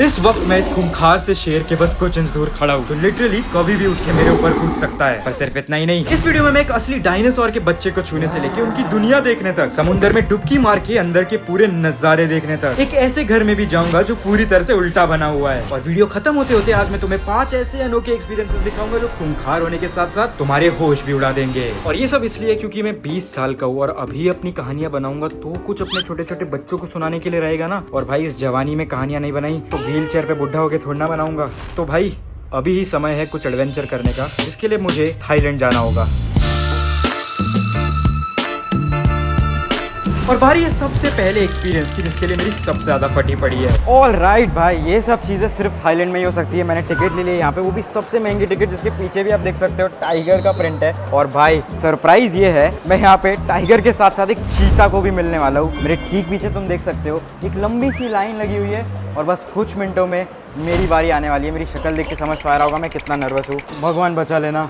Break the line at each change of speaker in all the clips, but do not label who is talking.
इस वक्त मैं इस खूंखार से शेर के बस कुछ इंच दूर खड़ा हूँ, जो लिटरली कभी भी उठ के मेरे ऊपर कूद सकता है। पर सिर्फ इतना ही नहीं, इस वीडियो में मैं एक असली डायनासोर के बच्चे को छूने से लेके उनकी दुनिया देखने तक, समुद्र में डुबकी मार के अंदर के पूरे नजारे देखने तक, एक ऐसे घर में भी जाऊंगा जो पूरी तरह से उल्टा बना हुआ है। और वीडियो खत्म होते होते आज मैं तुम्हें 5 ऐसे अनोखे एक्सपीरियंसेस दिखाऊंगा जो खूंखार होने के साथ साथ तुम्हारे होश भी उड़ा देंगे। और ये सब इसलिए क्योंकि मैं 20 साल का हूँ और अभी अपनी कहानियां बनाऊंगा तो कुछ अपने छोटे छोटे बच्चों को सुनाने के लिए रहेगा ना। और भाई इस जवानी में कहानियां नहीं बनाई तो व्हील चेयर पे बुढ़ा होके थोड़ा ना बनाऊंगा। तो भाई अभी ही समय है कुछ एडवेंचर करने का, इसके लिए मुझे थाईलैंड जाना होगा। और बारी है सबसे पहले एक्सपीरियंस की, जिसके लिए मेरी सबसे ज्यादा फटी पड़ी है।
ऑल राइट भाई, ये सब चीज़ें सिर्फ थाईलैंड में ही हो सकती है। मैंने टिकट ले ली है यहाँ पे, वो भी सबसे महंगी टिकट, जिसके पीछे भी आप देख सकते हो टाइगर का प्रिंट है। और भाई सरप्राइज ये है, मैं यहाँ पे टाइगर के साथ साथ एक चीता को भी मिलने वाला हूँ। मेरे ठीक पीछे तुम देख सकते हो एक लंबी सी लाइन लगी हुई है और बस कुछ मिनटों में मेरी बारी आने वाली है। मेरी शक्ल देख के समझ पा रहा होगा मैं कितना नर्वस हूँ। भगवान बचा लेना।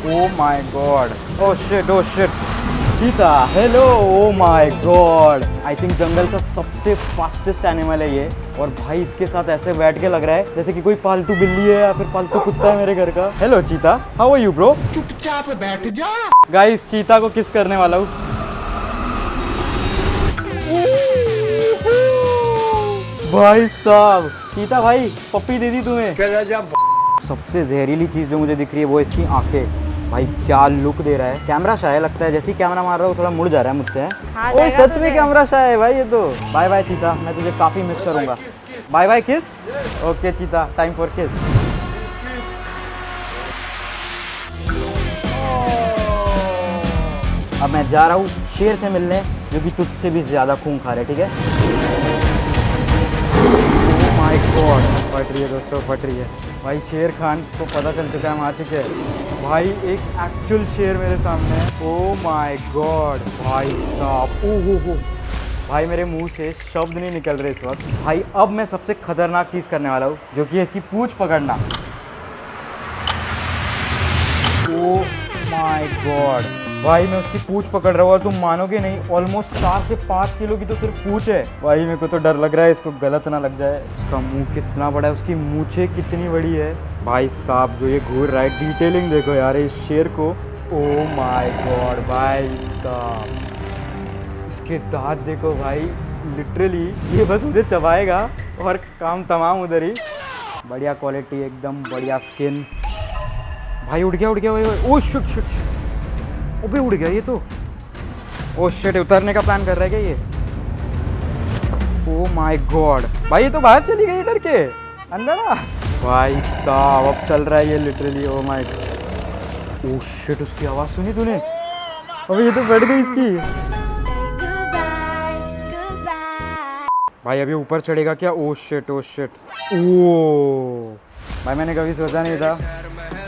Oh my god! Oh shit! Oh shit! चीता, hello! Oh my god! I think जंगल का सबसे फास्टेस्ट एनिमल है ये। और भाई इसके साथ ऐसे बैठ के लग रहा है जैसे कि कोई पालतू बिल्ली है या फिर पालतू कुत्ता है मेरे घर का। हेलो चीता, हाउ आर यू ब्रो?
चुपचाप बैठ जा।
गाइस चीता को किस करने वाला हूँ। भाई साहब, चीता भाई पप्पी दे दी तुम्हें। सबसे जहरीली चीज़ जो मुझे दिख रही है वो इसकी आंखें। भाई क्या लुक दे रहा है। कैमरा शाय लगता है, जैसे ही कैमरा मार रहा हूँ थोड़ा मुड़ जा रहा है मुझसे। ओए सच में कैमरा शाय है भाई ये तो। बाय बाय चीता, मैं तुझे काफ़ी मिस करूँगा। बाय बाय किस। ओके चीता, टाइम फॉर किस। अब मैं जा रहा हूँ शेर से मिलने, जो कि तुझसे भी ज़्यादा खूंखार है, ठीक है। माय गॉड, फट रही है दोस्तों, फट रही है। भाई शेर खान को पता चल चुका है हम आ चुके हैं। भाई एक एक्चुअल शेर मेरे सामने है। ओ माय गॉड भाई साहब, ओहो हो भाई, मेरे मुंह से शब्द नहीं निकल रहे इस वक्त। भाई अब मैं सबसे खतरनाक चीज़ करने वाला हूँ, जो कि है इसकी पूंछ पकड़ना। ओ माय गॉड भाई, मैं उसकी पूंछ पकड़ रहा हूँ और तुम मानोगे नहीं, ऑलमोस्ट 4 से 5 किलो की तो सिर्फ पूंछ है। भाई मेरे को तो डर लग रहा है इसको गलत ना लग जाए। उसका मुंह कितना बड़ा है, उसकी मूछें कितनी बड़ी है। भाई साहब जो ये घूर रहा है, डिटेलिंग देखो यार इस शेर को। ओ माय गॉड भाई साहब, इसके दांत देखो भाई, लिटरली ये बस मुझे चबाएगा और काम तमाम उधर ही। बढ़िया क्वालिटी, एकदम बढ़िया स्किन। भाई उड़ गया, उड़ गया। ओ शिट शिट शिट, अबे उड़ गया ये तो। ओ शिट, उतरने का प्लान कर रहा है क्या ये? ओ माय गॉड भाई, ये तो बाहर चली गई डर के। अंदर आ भाई साहब, अब चल रहा है ये literally. Oh my, oh shit, उसकी आवाज़ सुनी तूने? अबे ये तो बैठ गई इसकी। भाई अभी ऊपर चढ़ेगा क्या? Oh shit, oh shit. ओ भाई, मैंने कभी सोचा नहीं था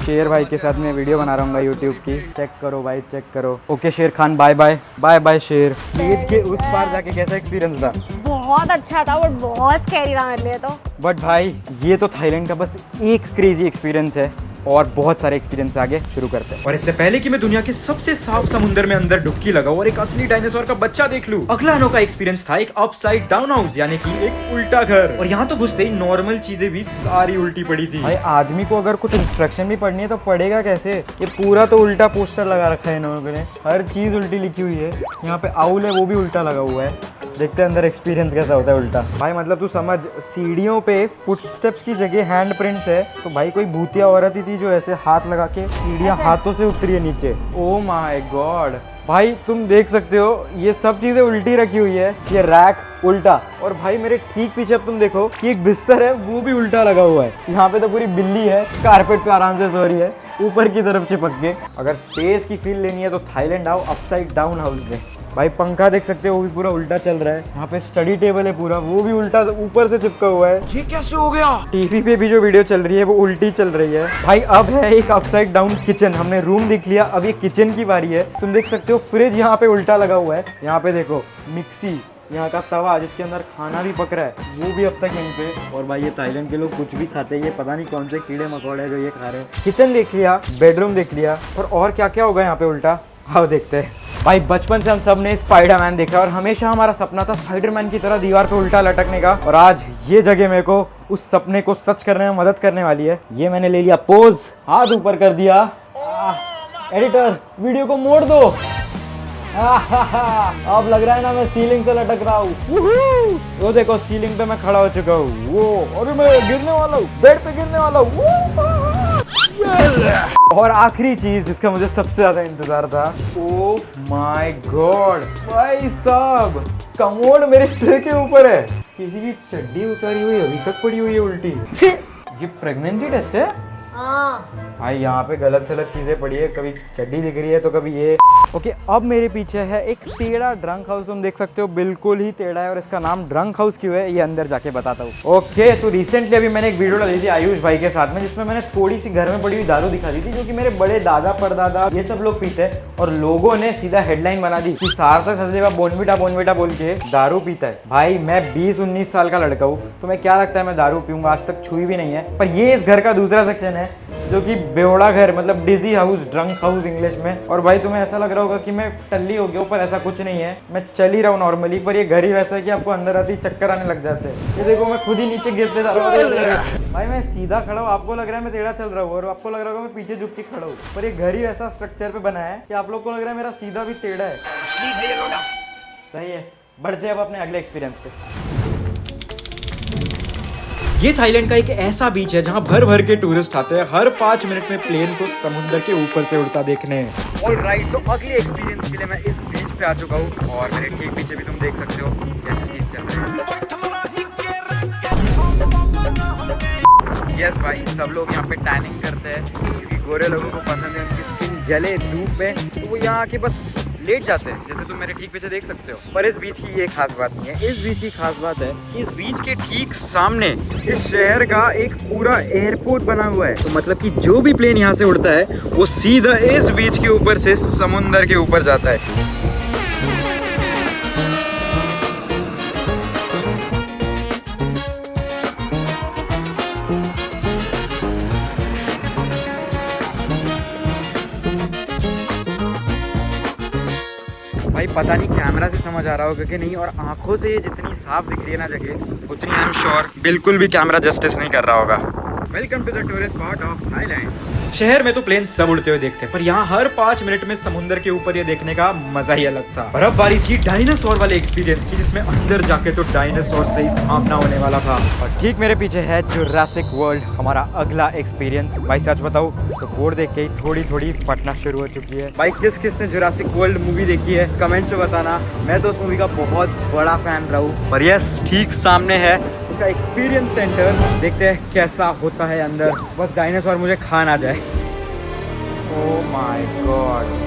शेर भाई के साथ मैं वीडियो बना रहा हूँ यूट्यूब की। चेक करो भाई, चेक करो। Okay Sher Khan, bye bye. Bye bye Sher. Cage के उस पार जाके कैसा एक्सपीरियंस था?
बहुत अच्छा था, बट बहुत स्कैरी था मेरे लिए तो।
बट भाई ये तो थाईलैंड का बस एक क्रेजी एक्सपीरियंस है, और बहुत सारे एक्सपीरियंस आगे शुरू करते हैं।
और इससे पहले कि मैं दुनिया के सबसे साफ समुद्र में अंदर डुबकी लगाऊं और एक असली डायनासोर का बच्चा देख लूं, अगला अनोखा एक्सपीरियंस था एक अपसाइड डाउन हाउस, यानी कि एक उल्टा घर। और यहाँ तो घुसते ही नॉर्मल चीजें भी सारी उल्टी पड़ी थी।
भाई आदमी को अगर कुछ इंस्ट्रक्शन भी पढ़नी है तो पढ़ेगा कैसे? ये पूरा तो उल्टा पोस्टर लगा रखा है इन्होंने, हर चीज उल्टी लिखी हुई है। यहाँ पे आउल है वो भी उल्टा लगा हुआ है। देखते हैं अंदर एक्सपीरियंस कैसा होता है उल्टा। भाई मतलब तू समझ, सीढ़ियों पे फुटस्टेप्स की जगह हैंड प्रिंट्स है। तो भाई कोई भूतिया औरत ही थी जो ऐसे हाथ लगा के सीढ़ियाँ हाथों से उतरी है नीचे। ओ माय गॉड भाई, तुम देख सकते हो ये सब चीजें उल्टी रखी हुई है। ये रैक उल्टा, और भाई मेरे ठीक पीछे अब तुम देखो कि एक बिस्तर है वो भी उल्टा लगा हुआ है। यहाँ पे तो पूरी बिल्ली है, कारपेट पे आराम से सो रही है ऊपर की तरफ चिपक के। अगर स्पेस की फील लेनी है तो थाईलैंड आओ अपसाइड डाउन हाउस में। भाई पंखा देख सकते हो वो भी पूरा उल्टा चल रहा है। यहाँ पे स्टडी टेबल है पूरा, वो भी उल्टा ऊपर से चिपका हुआ है।
ये कैसे हो गया?
टीवी पे भी जो वीडियो चल रही है वो उल्टी चल रही है। भाई अब है एक अपसाइड डाउन किचन। हमने रूम देख लिया, अब ये किचन की बारी है। तुम देख सकते हो फ्रिज यहाँ पे उल्टा लगा हुआ है। यहाँ पे देखो मिक्सी, यहाँ का तवा जिसके अंदर खाना भी पक रहा है, वो भी अब तक यहीं पे। और भाई ये थाईलैंड के लोग कुछ भी खाते हैं, ये पता नहीं कौन से कीड़े मकोड़े जो ये खा रहे हैं। किचन देख लिया, बेडरूम देख लिया, और क्या क्या होगा यहाँ पे उल्टा, आओ देखते हैं। भाई बचपन से हम सब ने स्पाइडरमैन देखा और हमेशा हमारा सपना था स्पाइडरमैन की तरह दीवार पे उल्टा लटकने का। और आज ये जगह मेरे को उस सपने को सच करने में मदद करने वाली है। ये मैंने ले लिया पोज, हाथ ऊपर कर दिया। एडिटर वीडियो को मोड़ दो। अब लग रहा है ना मैं सीलिंग से लटक रहा हूँ। वो देखो सीलिंग पे मैं खड़ा हो चुका हूँ। वो अरे मैं गिरने वाला हूँ, बेड पे गिरने वाला हूँ। और आखिरी चीज जिसका मुझे सबसे ज्यादा इंतजार था, ओ माय गॉड भाई साहब, कमोड मेरे सिर के ऊपर है। किसी की चड्डी उतारी हुई अभी तक पड़ी हुई है उल्टी। ये प्रेगनेंसी टेस्ट है भाई। यहाँ पे गलत सलत चीजें पड़ी है, कभी चड्डी दिख रही है तो कभी ये। ओके, अब मेरे पीछे है एक टेढ़ा ड्रंक हाउस, तुम देख सकते हो बिल्कुल ही टेढ़ा है। और इसका नाम ड्रंक हाउस क्यों है ये अंदर जाके बताता हूँ। ओके, तो रिसेंटली अभी मैंने एक वीडियो डाली थी आयुष भाई के साथ में, जिसमें मैंने थोड़ी सी घर में पड़ी हुई दारू दिखा दी थी, जो कि मेरे बड़े दादा परदादा ये सब लोग पीते हैं। और लोगों ने सीधा हेडलाइन बना दी कि सार्थक सचदेवा बोनविटा बोल के दारू पीता है। भाई मैं 20-19 साल का लड़का हूँ, तो मैं क्या लगता है मैं दारू पीऊंगा, आज तक छुई भी नहीं है। पर ये इस घर का दूसरा सेक्शन है जो कि बेवड़ा घर, मतलब डिजी हाउस, ड्रंक हाउस इंग्लिश में। और भाई तुम्हें ऐसा लग रहा होगा कि मैं टल्ली हो गया हूँ, पर ऐसा कुछ नहीं है, मैं चल ही रहा हूँ नॉर्मली। पर ये घर ही वैसा है कि आपको अंदर आते ही चक्कर आने लग जाते हैं। ये देखो मैं खुद ही नीचे गिरते जा रहा हूँ। भाई मैं सीधा खड़ा हूँ, आपको लग रहा है मैं टेढ़ा चल रहा हूँ, और आपको लग रहा होगा मैं पीछे झुक के खड़ा हूँ। पर ये घर ही ऐसा स्ट्रक्चर पे बना है कि आप लोग को लग रहा है मेरा सीधा भी टेढ़ा है। सही है, बढ़ते हैं अब अपने अगले एक्सपीरियंस पे।
ये थाईलैंड का एक ऐसा बीच है जहाँ भर भर के टूरिस्ट आते हैं हर 5 मिनट में प्लेन को समुद्र के ऊपर से उड़ता देखने।
ऑलराइट, तो अगले एक्सपीरियंस के लिए मैं इस बीच पे आ चुका हूँ और मेरे ठीक पीछे भी तुम देख सकते हो कैसे सीन चल रहे हैं। यस भाई, सब लोग यहाँ पे टैनिंग करते हैं क्योंकि गोरे लोगों को पसंद है उनकी स्किन जले धूप में, तो वो यहाँ आके बस लेट जाते हैं, जैसे तुम मेरे ठीक पीछे देख सकते हो। पर इस बीच की ये खास बात नहीं है। इस बीच की खास बात है, इस बीच के ठीक सामने इस शहर का एक पूरा एयरपोर्ट बना हुआ है। तो मतलब कि जो भी प्लेन यहाँ से उड़ता है वो सीधा इस बीच के ऊपर से समुंदर के ऊपर जाता है। भाई पता नहीं कैमरा से समझ आ रहा होगा कि नहीं, और आंखों से ये जितनी साफ दिख रही है ना जगह, उतनी आई एम श्योर बिल्कुल भी कैमरा जस्टिस नहीं कर रहा होगा। Welcome to the tourist spot of Thailand.
शहर में तो प्लेन सब उड़ते हुए देखते हैं, पर यहाँ हर 5 मिनट में समुद्र के ऊपर ये देखने का मजा ही अलग था। और अब बारी थी डायनासोर वाले एक्सपीरियंस की, जिसमें अंदर जाके तो डायनासोर से ही सामना होने वाला था।
और ठीक मेरे पीछे है जुरासिक वर्ल्ड, हमारा अगला एक्सपीरियंस। भाई सच बताऊं तो बोर्ड देख के ही थोड़ी फटना शुरू हो चुकी है। भाई किस किस ने जुरासिक वर्ल्ड मूवी देखी है कमेंट्स में बताना। मैं तो उस मूवी का बहुत बड़ा फैन रहा हूँ। पर यस, ठीक सामने है उसका एक्सपीरियंस सेंटर, देखते हैं कैसा होता है अंदर। बस डायनासोर मुझे खा ना जाए। Oh my God.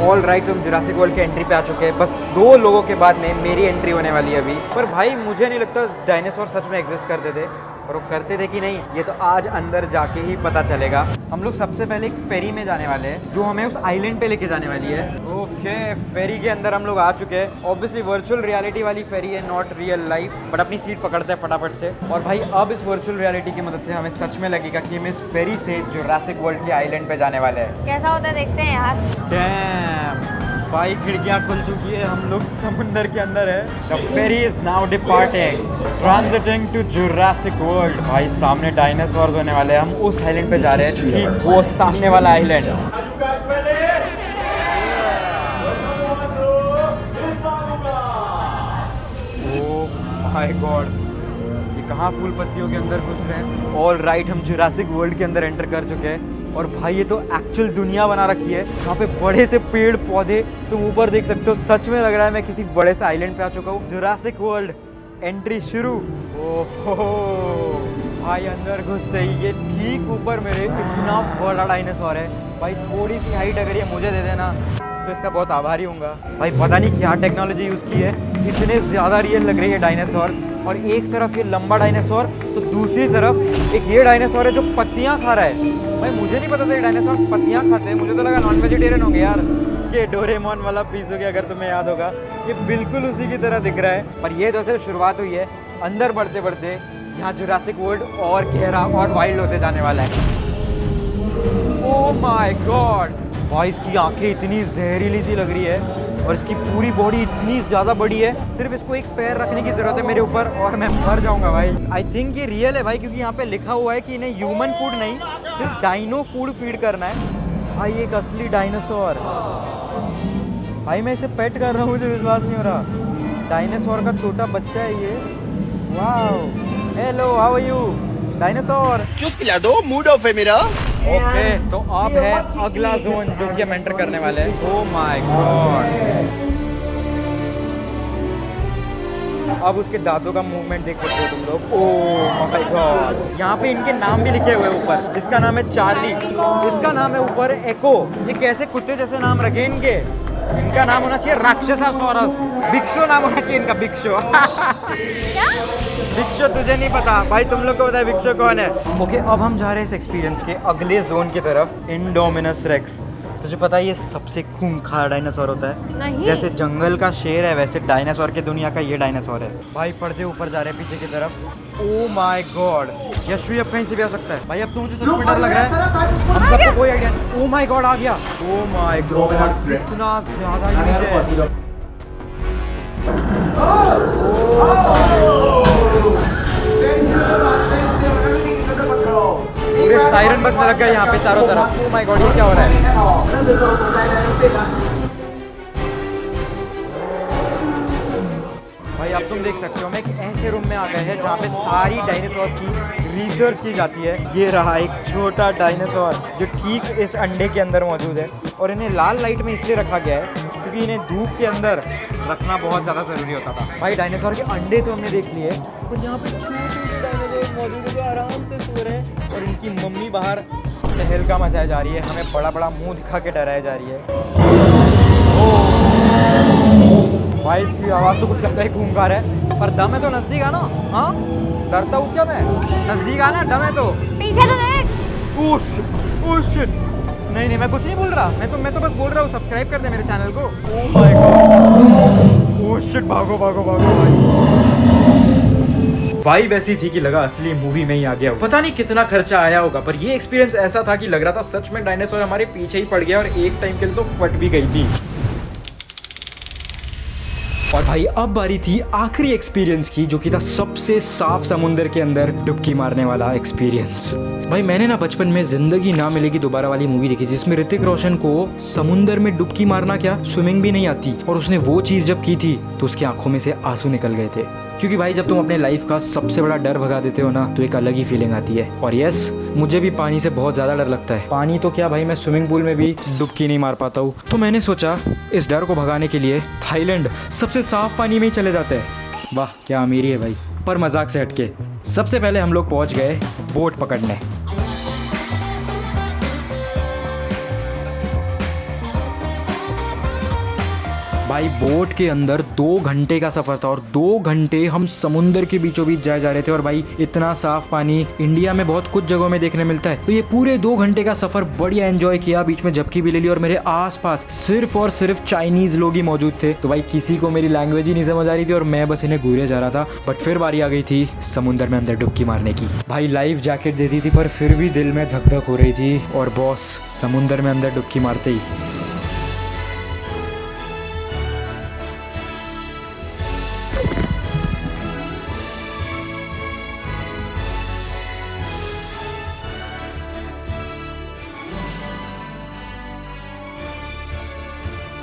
All right, तुम जुरासिक वर्ल्ड के एंट्री पे आ चुके हैं। बस 2 लोगों के बाद में मेरी एंट्री होने वाली है अभी। पर भाई मुझे नहीं लगता डायनासोर सच में एग्जिस्ट करते थे, और वो करते थे कि नहीं ये तो आज अंदर जाके ही पता चलेगा। हम लोग सबसे पहले एक फेरी में जाने वाले हैं जो हमें उस आइलैंड पे लेके जाने वाली है। ओके, फेरी के अंदर हम लोग आ चुके हैं। ऑब्वियसली वर्चुअल रियलिटी वाली फेरी है, नॉट रियल लाइफ, बट अपनी सीट पकड़ते हैं फटाफट से। और भाई अब इस वर्चुअल रियलिटी की मदद से हमें सच में लगेगा कि हम इस फेरी से जुरासिक वर्ल्ड के आइलैंड पे जाने वाले हैं।
कैसा होता है देखते हैं यार।
डैम भाई, खिड़कियां खुल चुकी है, हम लोग समुंदर के अंदर है। The ferry is now departing, transiting to Jurassic World. भाई सामने डायनासोर होने वाले हैं, हम उस आइलैंड पे जा रहे हैं, ठीक वो सामने वाला आइलैंड। ओह माय गॉड, ये कहाँ फूल पत्तियों के अंदर घुस रहे हैं। ऑल राइट, हम जुरासिक वर्ल्ड के अंदर एंटर कर चुके हैं। और भाई ये तो एक्चुअल दुनिया बना रखी है, यहाँ पे बड़े से पेड़ पौधे तुम ऊपर देख सकते हो। सच में लग रहा है मैं किसी बड़े से आइलैंड पे आ चुका हूँ। जुरासिक वर्ल्ड एंट्री शुरू। ओहो भाई, अंदर घुसते ही ये ठीक ऊपर मेरे इतना बड़ा डायनासोर है। भाई थोड़ी सी हाइट अगर ये मुझे दे देना तो इसका बहुत आभारी हूँगा। भाई पता नहीं क्या टेक्नोलॉजी यूज़ की है, इतने ज़्यादा रियल लग रही है डायनासोर। और एक तरफ ये लंबा डायनासोर, तो दूसरी तरफ एक ये डायनासोर है जो पत्तियाँ खा रहा है। भाई मुझे नहीं पता था ये डायनासोर पत्तियाँ खाते हैं, मुझे तो लगा नॉन वेजिटेरियन होंगे यार। ये डोरेमोन वाला पीस हो गया, अगर तुम्हें याद होगा, ये बिल्कुल उसी की तरह दिख रहा है। पर ये तो सिर्फ शुरुआत हुई है, अंदर बढ़ते बढ़ते यहाँ जुरासिक वर्ल्ड और गहरा और वाइल्ड होते जाने वाला है। ओह माय गॉड, भाई इसकी आंखें इतनी जहरीली सी लग रही है और इसकी पूरी बॉडी इतनी ज़्यादा बड़ी है, सिर्फ इसको एक पैर रखने की ज़रूरत है मेरे ऊपर और मैं मर जाऊंगा भाई। आई थिंक ये रियल है भाई, क्योंकि यहाँ पे लिखा हुआ है कि इन्हें ह्यूमन फूड नहीं, सिर्फ डाइनो फूड फीड करना है। भाई एक असली डायनासोर, भाई मैं इसे पेट कर रहा हूँ, मुझे विश्वास नहीं हो रहा। डायनासोर का छोटा बच्चा है ये। Wow, hello, how are you dinosaur?
चुप पिला दो, मूड ऑफ है मेरा।
ओके, तो अब है अगला जोन जो कि हम एंटर करने वाले हैं। ओह माय गॉड, अब उसके दांतों का मूवमेंट देख सकते हो तुम लोग। ओह माय गॉड, यहाँ पे इनके नाम भी लिखे हुए हैं ऊपर। इसका नाम है चार्ली, इसका नाम है ऊपर एको। ये कैसे कुत्ते जैसे नाम रखे इनके? इनका नाम होना चाहिए राक्षसासोरस। बिक्षो नाम होना चाहिए इनका, बिक्षो। बिक्षो तुझे नहीं पता भाई, तुम लोग को पता है बिक्षो कौन है? ओके, अब हम जा रहे हैं इस एक्सपीरियंस के अगले जोन की तरफ, इंडोमिनस रेक्स। तुझे पता है ये सबसे खूंखार डायनासोर होता है?
नहीं।
जैसे जंगल का शेर है वैसे डायनासोर के दुनिया का ये डायनासोर है भाई। पर्दे ऊपर जा रहे हैं पीछे की तरफ। ओह माय गॉड, यशवी अब कहीं से भी आ सकता है भाई। अब तो मुझे सच में डर लग रहा है, हम सबको कोई आइडिया नहीं। ओह माय गॉड, आ गया। ओह माय गॉड, इतना ज्यादा यूज है। पूरे सायरन बजने लग गया यहाँ पे चारों तरफ। ओह माय गॉड, ये क्या हो रहा है? भाई अब तुम देख सकते हो, मैं एक ऐसे रूम में आ गए हैं जहाँ पे सारी डायनासोर्स की रिसर्च की जाती है। ये रहा एक छोटा डायनासोर जो ठीक इस अंडे के अंदर मौजूद है, और इन्हें लाल लाइट में इसलिए रखा गया है क्योंकि इन्हें धूप के अंदर रखना बहुत ज़्यादा ज़रूरी होता था। भाई डायनासोर के अंडे तो हमने देख लिए, और यहाँ पे छोटे डायनासोर मौजूद है जो आराम से सो रहे हैं, और इनकी मम्मी बाहर तहलका मचाई जा रही है, हमें बड़ा बड़ा मुंह दिखा के डराई जा रही है। भाई इसकी आवाज़ तो कुछ ज़्यादा ही खूंखार है, पर दम है तो नज़दीक आना। हाँ, डरता हूँ क्या मैं? नज़दीक आना, दम है तो।
पीछे तो देख।
ओह शिट, नहीं मैं कुछ नहीं बोल रहा, मैं तो बस बोल रहा हूँ सब्सक्राइब कर दे मेरे चैनल को। Oh my God, oh shit, भागो भाई।
वाइब ऐसी थी कि लगा असली मूवी में ही आ गया। पता नहीं कितना खर्चा आया होगा, पर ये एक्सपीरियंस ऐसा था कि लग रहा था सच में डायनासोर हमारे पीछे ही पड़ गया, और एक टाइम के लिए तो फट भी गई थी। और भाई अब बारी थी आखिरी एक्सपीरियंस की, जो कि था सबसे साफ समुंदर के अंदर डुबकी मारने वाला एक्सपीरियंस। भाई मैंने ना बचपन में जिंदगी ना मिलेगी दोबारा वाली मूवी देखी, जिसमें ऋतिक रोशन को समुंदर में डुबकी मारना क्या, स्विमिंग भी नहीं आती, और उसने वो चीज जब की थी तो उसकी आंखों में से आंसू निकल गए थे। क्योंकि भाई जब तुम अपने लाइफ का सबसे बड़ा डर भगा देते हो ना, तो एक अलग ही फीलिंग आती है। और यस, मुझे भी पानी से बहुत ज़्यादा डर लगता है। पानी तो क्या भाई, मैं स्विमिंग पूल में भी डुबकी नहीं मार पाता हूँ। तो मैंने सोचा इस डर को भगाने के लिए थाईलैंड सबसे साफ पानी में ही चले जाते हैं। वाह क्या अमीरी है भाई। पर मजाक से हटके, सबसे पहले हम लोग पहुँच गए बोट पकड़ने। भाई बोट के अंदर 2 घंटे का सफर था, और 2 घंटे हम समुंदर के बीचों बीच जाए जा रहे थे। और भाई इतना साफ पानी इंडिया में बहुत कुछ जगहों में देखने मिलता है। तो ये पूरे 2 घंटे का सफर बढ़िया एंजॉय किया, बीच में झपकी भी ले ली, और मेरे आसपास सिर्फ और सिर्फ चाइनीज लोग ही मौजूद थे। तो भाई किसी को मेरी लैंग्वेज ही नहीं समझ आ रही थी, और मैं बस इन्हें घूरे जा रहा था। बट फिर बारी आ गई थी समुंदर में अंदर डुबकी मारने की। भाई लाइफ जैकेट दे दी थी, पर फिर भी दिल में धक धक हो रही थी। और बॉस समुंदर में अंदर डुबकी मारते ही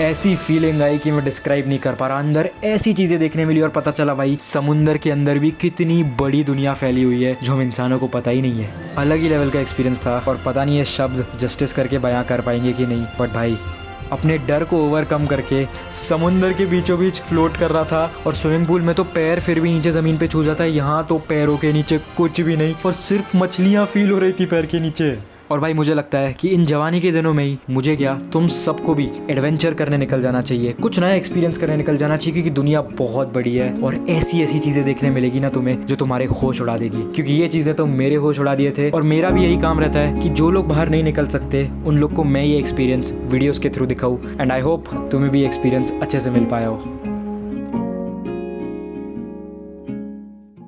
ऐसी फीलिंग आई कि मैं डिस्क्राइब नहीं कर पा रहा। अंदर ऐसी चीजें देखने मिली, और पता चला भाई समुंदर के अंदर भी कितनी बड़ी दुनिया फैली हुई है जो हम इंसानों को पता ही नहीं है। अलग ही लेवल का एक्सपीरियंस था, और पता नहीं ये शब्द जस्टिस करके बयां कर पाएंगे कि नहीं। बट भाई अपने डर को ओवरकम करके समुंदर के बीचों बीच फ्लोट कर रहा था, और स्विमिंग पूल में तो पैर फिर भी नीचे ज़मीन पे छू जाता है, यहाँ तो पैरों के नीचे कुछ भी नहीं, और सिर्फ मछलियाँ फील हो रही थी पैर के नीचे। और भाई मुझे लगता है कि इन जवानी के दिनों में ही मुझे क्या, तुम सबको भी एडवेंचर करने निकल जाना चाहिए, कुछ नया एक्सपीरियंस करने निकल जाना चाहिए, क्योंकि दुनिया बहुत बड़ी है, और ऐसी ऐसी चीज़ें देखने मिलेगी ना तुम्हें जो तुम्हारे होश उड़ा देगी। क्योंकि ये चीज़ें तो मेरे होश उड़ा दिए थे, और मेरा भी यही काम रहता है कि जो लोग बाहर नहीं निकल सकते उन लोग को मैं ये एक्सपीरियंस वीडियोज़ के थ्रू दिखाऊँ। एंड आई होप तुम्हें भी एक्सपीरियंस अच्छे से मिल पाया हो।